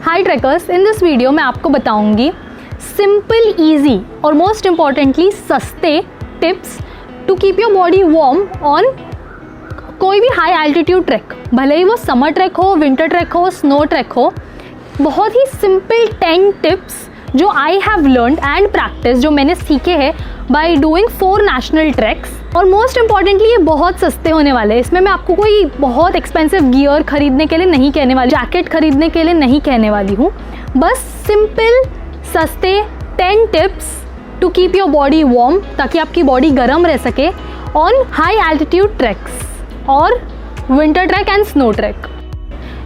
High trekkers, in this video मैं आपको बताऊंगी सिंपल, ईजी और मोस्ट इम्पॉर्टेंटली सस्ते tips to keep your body warm on कोई भी हाई एल्टीट्यूड ट्रैक, भले ही वो समर ट्रैक हो, विंटर ट्रैक हो, स्नो ट्रैक हो। बहुत ही सिंपल 10 टिप्स जो I have learned and practice, जो मैंने सीखे हैं बाय डूइंग 4 नेशनल ट्रैक्स। और मोस्ट इम्पॉर्टेंटली ये बहुत सस्ते होने वाले हैं। इसमें मैं आपको कोई बहुत एक्सपेंसिव गियर खरीदने के लिए नहीं कहने वाली, जैकेट खरीदने के लिए नहीं कहने वाली हूँ। बस सिंपल सस्ते 10 tips to keep your body warm, ताकि आपकी बॉडी गर्म रह सके ऑन हाई एल्टीट्यूड ट्रैक्स और winter trek and snow trek.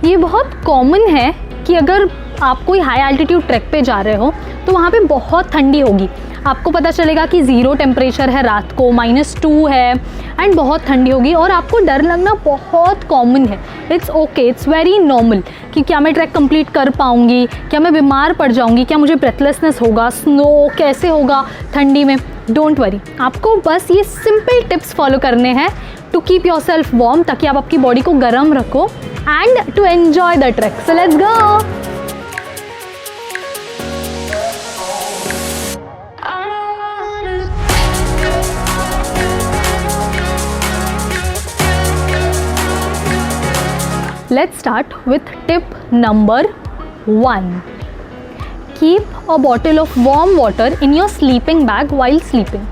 ये बहुत कॉमन है कि अगर आप कोई हाई एल्टीट्यूड ट्रैक पे जा रहे हो तो वहाँ पे बहुत ठंडी होगी। आपको पता चलेगा कि 0 टेम्परेचर है, रात को -2 है एंड बहुत ठंडी होगी और आपको डर लगना बहुत कॉमन है। It's okay, it's very normal कि क्या मैं ट्रैक कंप्लीट कर पाऊँगी, क्या मैं बीमार पड़ जाऊँगी, क्या मुझे ब्रेथलेसनेस होगा, स्नो कैसे होगा ठंडी में। डोंट वरी, आपको बस ये सिंपल टिप्स फॉलो करने हैं to keep yourself warm, ताकि आप आपकी बॉडी को गर्म रखो and to enjoy the trek. So let's go. Let's start with tip number 1. Keep a bottle of warm water in your sleeping bag while sleeping.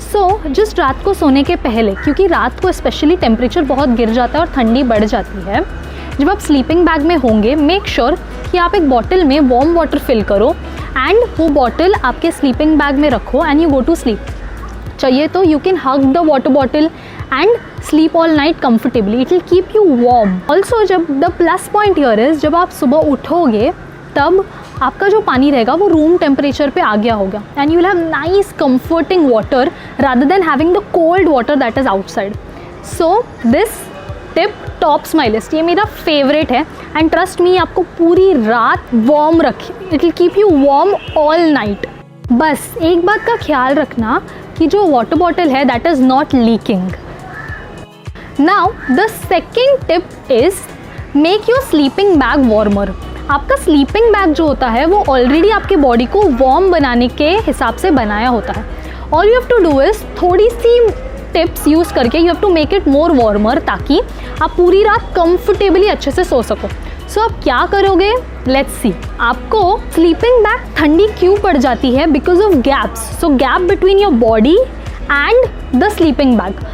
So, just रात को सोने के पहले, क्योंकि रात को स्पेशली टेम्परेचर बहुत गिर जाता है और ठंडी बढ़ जाती है, जब आप स्लीपिंग बैग में होंगे मेक श्योर कि आप एक बॉटल में वार्म वाटर फिल करो एंड वो बॉटल आपके स्लीपिंग बैग में रखो and you go to sleep. चाहिए तो you can hug the water bottle and sleep all night comfortably, it will keep you warm. Also जब the plus point here is, जब आप सुबह उठोगे तब आपका जो पानी रहेगा वो रूम टेम्परेचर पे आ गया होगा and you will have nice comforting water rather than having the cold water that is outside. So this tip tops my list, ये मेरा फेवरेट है एंड ट्रस्ट मी, आपको पूरी रात वार्म रखे, it will keep you warm all night. बस एक बात का ख्याल रखना कि जो वाटर बॉटल है that is not leaking. Now the second tip is make your sleeping bag warmer. आपका स्लीपिंग बैग जो होता है वो ऑलरेडी आपके बॉडी को वार्म बनाने के हिसाब से बनाया होता है। All you have to do is थोड़ी सी टिप्स यूज़ करके you have to make it more warmer, ताकि आप पूरी रात कंफर्टेबली अच्छे से सो सको। सो आप क्या करोगे, लेट्स सी। आपको स्लीपिंग बैग ठंडी क्यों पड़ जाती है? Because of gaps. So gap between your body and the sleeping bag,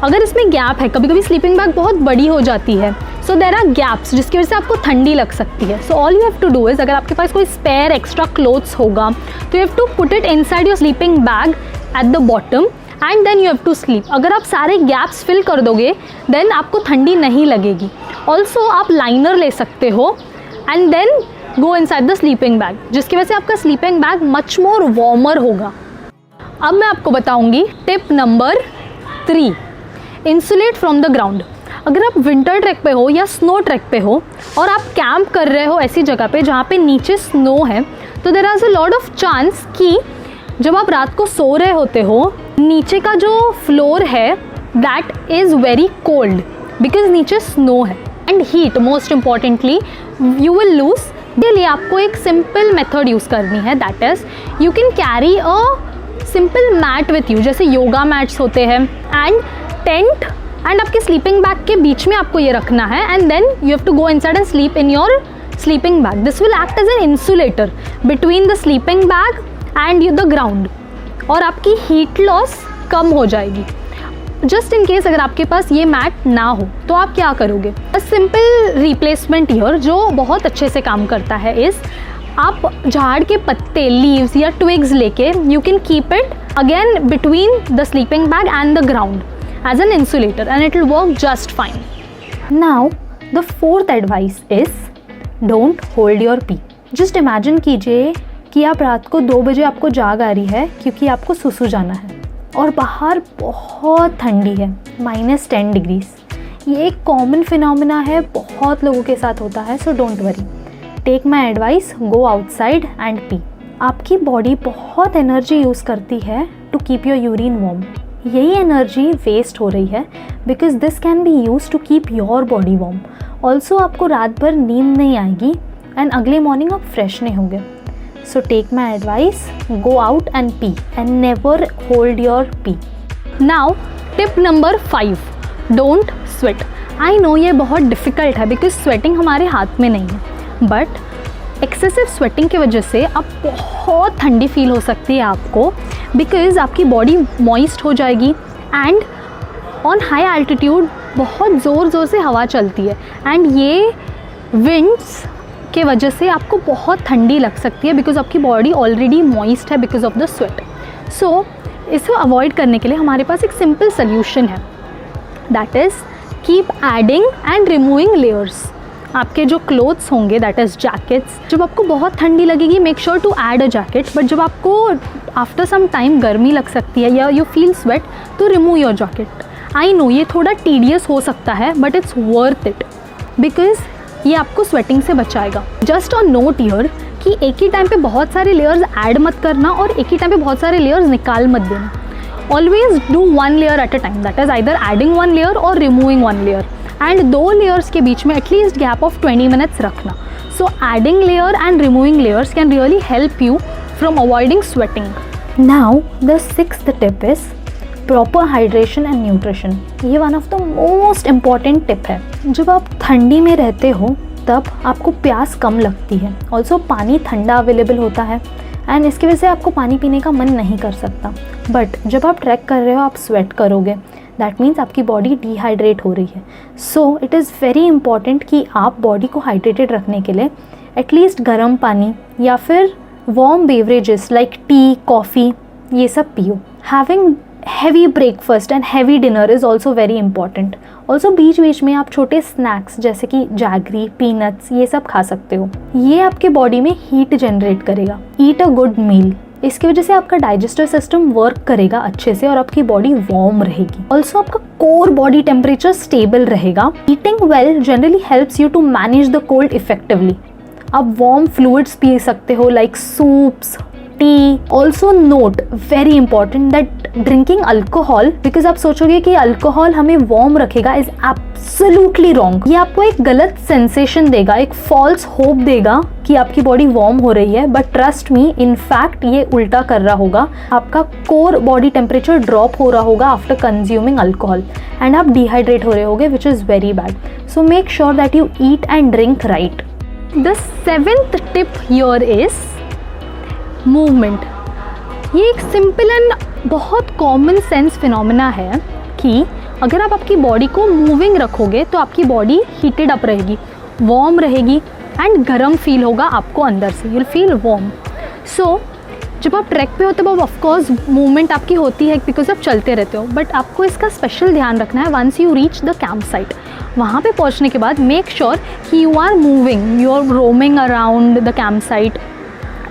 अगर इसमें गैप है, कभी कभी स्लीपिंग बैग बहुत बड़ी हो जाती है, सो देर आर गैप्स जिसकी वजह से आपको ठंडी लग सकती है। So all you have to do is, अगर आपके पास कोई स्पेयर एक्स्ट्रा क्लोथ्स होगा तो you have to put it inside your sleeping bag at the bottom and then you have to sleep. अगर आप सारे गैप्स फिल कर दोगे देन आपको ठंडी नहीं लगेगी। ऑल्सो आप लाइनर ले सकते हो and then go inside the sleeping bag, जिसकी वजह से आपका sleeping bag much more warmer होगा। अब मैं आपको बताऊंगी tip number 3, insulate from the ground. अगर आप विंटर ट्रैक पे हो या स्नो ट्रैक पे हो और आप कैंप कर रहे हो ऐसी जगह पे जहाँ पे नीचे स्नो है, तो there is a lot of chance कि जब आप रात को सो रहे होते हो नीचे का जो फ्लोर है that is very cold because नीचे स्नो है and heat most importantly you will lose. के लिए आपको एक सिंपल मेथड यूज़ करनी है, that is you can carry a simple mat with you, जैसे योगा मैट्स होते हैं, एंड टेंट एंड आपके स्लीपिंग बैग के बीच में आपको ये रखना है and then you have to go inside and sleep in your sleeping bag. This will act as an insulator between the sleeping bag and the ground और आपकी हीट लॉस कम हो जाएगी। जस्ट इन केस अगर आपके पास ये mat ना हो तो आप क्या करोगे, अ सिंपल रिप्लेसमेंट ईयर जो बहुत अच्छे से काम करता है इज़ आप झाड़ के पत्ते, लीव्स या ट्विग्स लेके you can keep it again between the sleeping bag and the ground as an insulator and it will work just fine. Now the fourth advice is don't hold your pee. Just imagine कीजिए कि आप रात को 2 बजे आपको जाग आ रही है क्योंकि आपको सुसु जाना है और बाहर बहुत ठंडी है, -10 डिग्रीज। ये एक कॉमन फिनोमेना है, बहुत लोगों के साथ होता है। So don't worry, take my advice, go outside and pee. आपकी बॉडी बहुत एनर्जी यूज़ करती है to keep your urine warm. यही एनर्जी वेस्ट हो रही है because this can be use to keep your body warm. Also आपको रात भर नींद नहीं आएगी एंड अगले मॉर्निंग आप फ्रेश नहीं होंगे. So take my advice, go out and pee and never hold your pee. Now tip number 5, don't sweat. I know ये बहुत डिफ़िकल्ट है बिकॉज स्वेटिंग हमारे हाथ में नहीं है, बट एक्सेसिव स्वेटिंग की वजह से अब बहुत ठंडी फील हो सकती है आपको, बिकॉज आपकी बॉडी मॉइस्ट हो जाएगी एंड ऑन हाई एल्टीट्यूड बहुत ज़ोर से हवा चलती है एंड ये विंड्स के वजह से आपको बहुत ठंडी लग सकती है बिकॉज आपकी बॉडी ऑलरेडी मॉइस्ट है बिकॉज ऑफ द स्वेट. सो इसको अवॉइड करने के लिए हमारे पास एक सिंपल सोल्यूशन है, that is keep adding and removing layers. आपके जो क्लोथ्स होंगे दैट इज़ जैकेट्स, जब आपको बहुत ठंडी लगेगी make sure to add a jacket, but जब आपको आफ्टर सम टाइम गर्मी लग सकती है या यू फील स्वेट तो remove your jacket. I know ये थोड़ा टीडियस हो सकता है but it's worth it because ये आपको स्वेटिंग से बचाएगा. जस्ट अ नोट हियर कि एक ही टाइम पे बहुत सारे लेयर्स ऐड मत करना और एक ही टाइम पे बहुत सारे लेयर्स निकाल मत देना. Always do 1 layer at a time, that is either adding 1 layer और रिमूविंग 1 लेयर एंड 2 लेयर्स के बीच में एटलीस्ट गैप ऑफ 20 मिनट्स रखना. So adding layer and removing layers can really help you from avoiding sweating. Now the 6th tip is proper hydration and nutrition. ये one of the most important tip है. जब आप ठंडी में रहते हो तब आपको प्यास कम लगती है, ऑल्सो पानी ठंडा अवेलेबल होता है एंड इसकी वजह से आपको पानी पीने का मन नहीं कर सकता. बट जब आप ट्रैक कर रहे हो आप स्वेट करोगे, दैट मीन्स आपकी बॉडी डिहाइड्रेट हो रही है. So it is very important कि आप बॉडी को हाइड्रेटेड रखने के लिए एटलीस्ट गर्म पानी या फिर warm beverages like tea, coffee ये सब पियो. Having heavy breakfast and heavy dinner is also very important. Also बीच बीच में आप छोटे स्नैक्स जैसे कि जैगरी, पीनट्स ये सब खा सकते हो. ये आपके बॉडी में हीट जनरेट करेगा. ईट अ गुड मील. इसकी वजह से आपका डाइजेस्टिव सिस्टम वर्क करेगा अच्छे से और आपकी बॉडी वार्म रहेगी. ऑल्सो आपका कोर बॉडी टेम्परेचर स्टेबल रहेगा. Eating well generally helps you to manage the cold effectively. आप वार्म फ्लूइड्स पी सकते हो like soups, tea. Also note very important that drinking alcohol, because आप सोचोगे कि अल्कोहल हमें वार्म रखेगा, इज एब्सोल्युटली रॉन्ग. ये आपको एक गलत सेंसेशन देगा, एक फॉल्स होप देगा कि आपकी बॉडी वार्म हो रही है, बट ट्रस्ट मी इनफैक्ट ये उल्टा कर रहा होगा. आपका कोर बॉडी टेम्परेचर ड्रॉप हो रहा होगा आफ्टर कंज्यूमिंग अल्कोहल एंड आप डिहाइड्रेट हो रहे होगे which is very bad. So make sure that you eat and drink right. The 7th tip here is movement. ये एक सिंपल एंड बहुत कॉमन सेंस फिनोमेना है कि अगर आप आपकी बॉडी को मूविंग रखोगे तो आपकी बॉडी हीटेड अप रहेगी, वार्म रहेगी एंड गर्म फील होगा आपको अंदर से. You'll feel warm. सो जब आप ट्रैक पे होते हो तब ऑफकोर्स मूवमेंट आपकी होती है बिकॉज आप चलते रहते हो, बट आपको इसका स्पेशल ध्यान रखना है once you reach the camp site. वहाँ पे पहुँचने के बाद मेक श्योर कि you are moving, you are roaming around the camp site.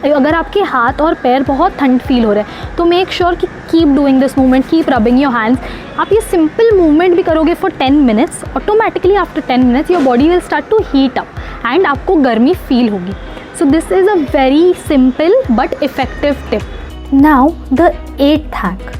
अगर आपके हाथ और पैर बहुत ठंड फील हो रहे हैं तो मेक श्योर कि keep doing this movement, keep rubbing your hands. आप ये सिंपल मूवमेंट भी करोगे for 10 minutes, automatically after 10 minutes your body will start to heat up and आपको गर्मी फील होगी. So this is a very simple but effective tip. Now the 8th hack,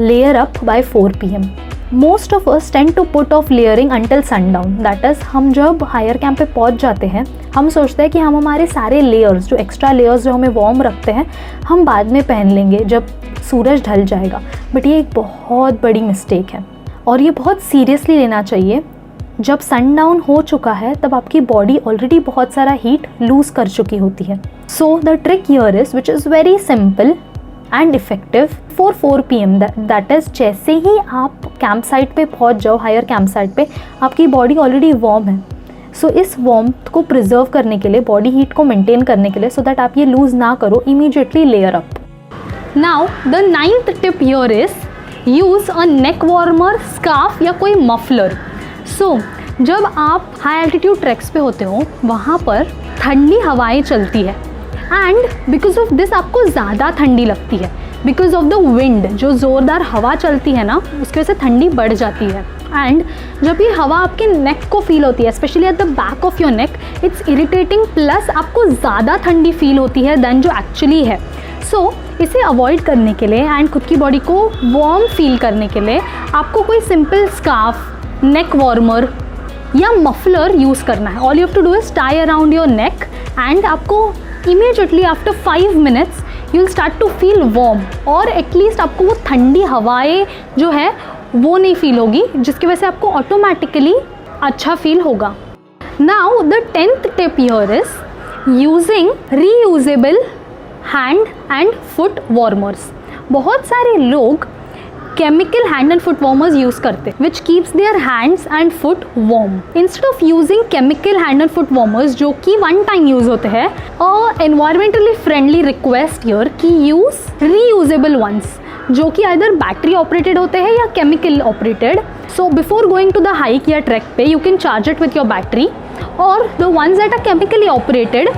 layer up by 4 PM. Most of us tend to put off layering until sundown. That is हम जब higher camp पे पहुंच जाते हैं हम सोचते हैं कि हम हमारे सारे लेयर्स, जो एक्स्ट्रा लेयर्स जो हमें वार्म रखते हैं, हम बाद में पहन लेंगे जब सूरज ढल जाएगा. बट ये एक बहुत बड़ी मिस्टेक है और ये बहुत सीरियसली लेना चाहिए. जब सनडाउन हो चुका है तब आपकी बॉडी ऑलरेडी बहुत सारा हीट लूज़ कर चुकी होती है. So the trick here is which is very simple and effective for 4 PM. That is जैसे ही आप कैंप साइट पे पहुंच जाओ, हायर कैंप साइट पे, आपकी बॉडी ऑलरेडी वार्म है. सो इस वार्मथ को प्रिजर्व करने के लिए, बॉडी हीट को मेंटेन करने के लिए, सो दैट आप ये लूज़ ना करो, immediately layer up. Now the 9th tip here is use a neck warmer, scarf या कोई मफलर. सो जब आप हाई एल्टीट्यूड ट्रैक्स पे होते हो वहाँ पर ठंडी हवाएं चलती है एंड बिकॉज ऑफ दिस आपको ज़्यादा ठंडी लगती है. बिकॉज ऑफ द विंड, जो ज़ोरदार हवा चलती है ना, उसकी वजह से ठंडी बढ़ जाती है. एंड जब ये हवा आपके नेक को फील होती है, specially at the back of your neck, it's irritating, plus आपको ज़्यादा ठंडी फील होती है दैन जो एक्चुअली है. सो इसे अवॉइड करने के लिए एंड खुद की बॉडी को वार्म फील करने के लिए आपको कोई सिंपल स्कार्फ, नेक वार्मर या मफलर यूज़ करना है. All you have to do is tie around your neck and आपको immediately after 5 minutes you will start to feel warm, और एटलीस्ट आपको वो ठंडी हवाएं जो है वो नहीं फील होगी, जिसकी वजह से आपको ऑटोमेटिकली अच्छा फील होगा। Now the 10th tip here is using reusable hand and foot warmers. बहुत सारे लोग chemical hand and foot warmers use करते हैं which keeps their hands and foot warm. Instead of using chemical hand and foot warmers जो कि one time use होते हैं, environmentally friendly request here कि यूज रीयूजेबल वंस जो कि either battery operated होते हैं या chemical operated. So before going to the hike या ट्रैक पे you can charge it with your battery, और the ones that are chemically operated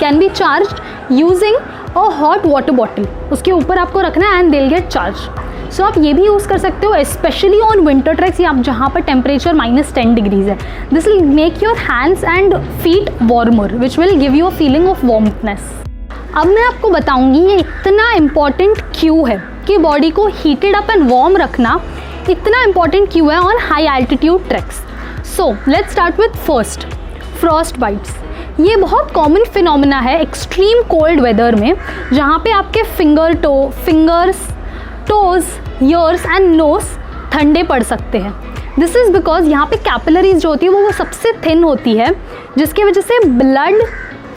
can be charged using a hot water bottle. उसके ऊपर आपको रखना है and they will get charge. So आप ये भी यूज़ कर सकते हो स्पेशली ऑन विंटर ट्रैक्स या जहाँ पर टेम्परेचर -10 डिग्रीज है। This will make your hands and feet warmer which will give you a feeling of warmness. अब मैं आपको बताऊंगी ये इतना इम्पॉर्टेंट क्यों है कि बॉडी को हीटेड अप एंड वार्म रखना इतना इम्पॉर्टेंट क्यों है on high altitude treks. So let's start with first, frost bites. ये बहुत कॉमन फिनोमिना है एक्सट्रीम कोल्ड वेदर में, जहाँ पे आपके fingers, toes, ears and nose ठंडे पड़ सकते हैं। दिस इज़ बिकॉज यहाँ पे कैपिलरीज जो होती है वो सबसे थिन होती है, जिसकी वजह से ब्लड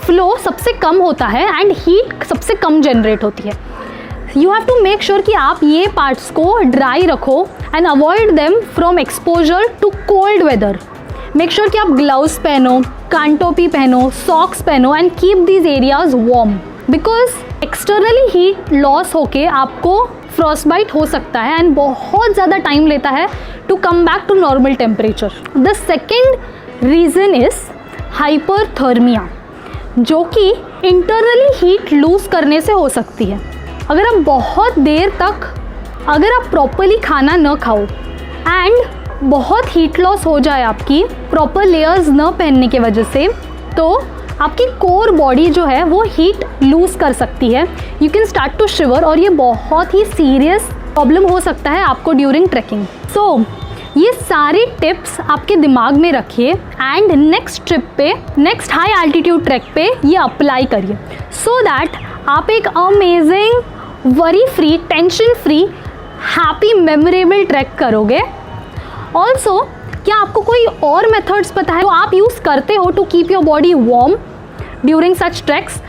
फ्लो सबसे कम होता है एंड हीट सबसे कम जनरेट होती है। You have to make sure कि आप ये पार्ट्स को ड्राई रखो and avoid them from exposure to cold weather. Make sure कि आप ग्लव्स पहनो, कान टोपी पहनो, सॉक्स पहनो and keep these areas warm, because externally heat loss होके आपको फ्रॉस्ट बाइट हो सकता है एंड बहुत ज़्यादा टाइम लेता है to come back to normal temperature. The second reason is hyperthermia, जो कि इंटरनली हीट लूज करने से हो सकती है। अगर आप बहुत देर तक अगर आप प्रॉपरली खाना न खाओ एंड बहुत हीट लॉस हो जाए आपकी प्रॉपर लेयर्स न पहनने की वजह से, तो आपकी कोर बॉडी जो है वो हीट लूज कर सकती है। यू कैन स्टार्ट टू शिवर, और ये बहुत ही सीरियस प्रॉब्लम हो सकता है आपको ड्यूरिंग ट्रैकिंग। सो ये सारे टिप्स आपके दिमाग में रखिए एंड नेक्स्ट ट्रिप पे, नेक्स्ट हाई एल्टीट्यूड ट्रैक पे ये अप्लाई करिए, सो दैट आप एक amazing, worry free, tension free, happy, memorable track करोगे। ऑल्सो क्या आपको कोई और मेथड्स पता है तो आप यूज़ करते हो to keep your body warm during such treks?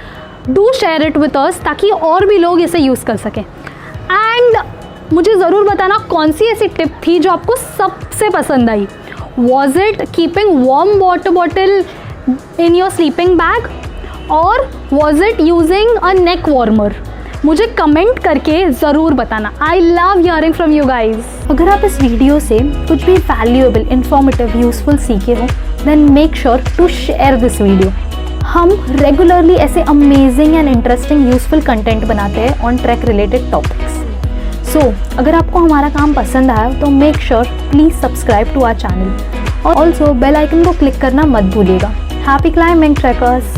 Do share it with us ताकि और भी लोग इसे यूज़ कर सकें। एंड मुझे ज़रूर बताना कौन सी ऐसी टिप थी जो आपको सबसे पसंद आई। Was it keeping warm water bottle in your sleeping bag, और was it using a neck warmer? मुझे कमेंट करके ज़रूर बताना। I love hearing from you guys. अगर आप इस वीडियो से कुछ भी वैल्यूएबल, इन्फॉर्मेटिव, यूजफुल सीखे हो, then make sure to share this video. हम रेगुलरली ऐसे amazing and interesting useful content बनाते हैं on trek related topics. So अगर आपको हमारा काम पसंद आया तो make sure please subscribe to our channel, और ऑल्सो बेल आइकन को क्लिक करना मत भूलिएगा। Happy climbing trackers.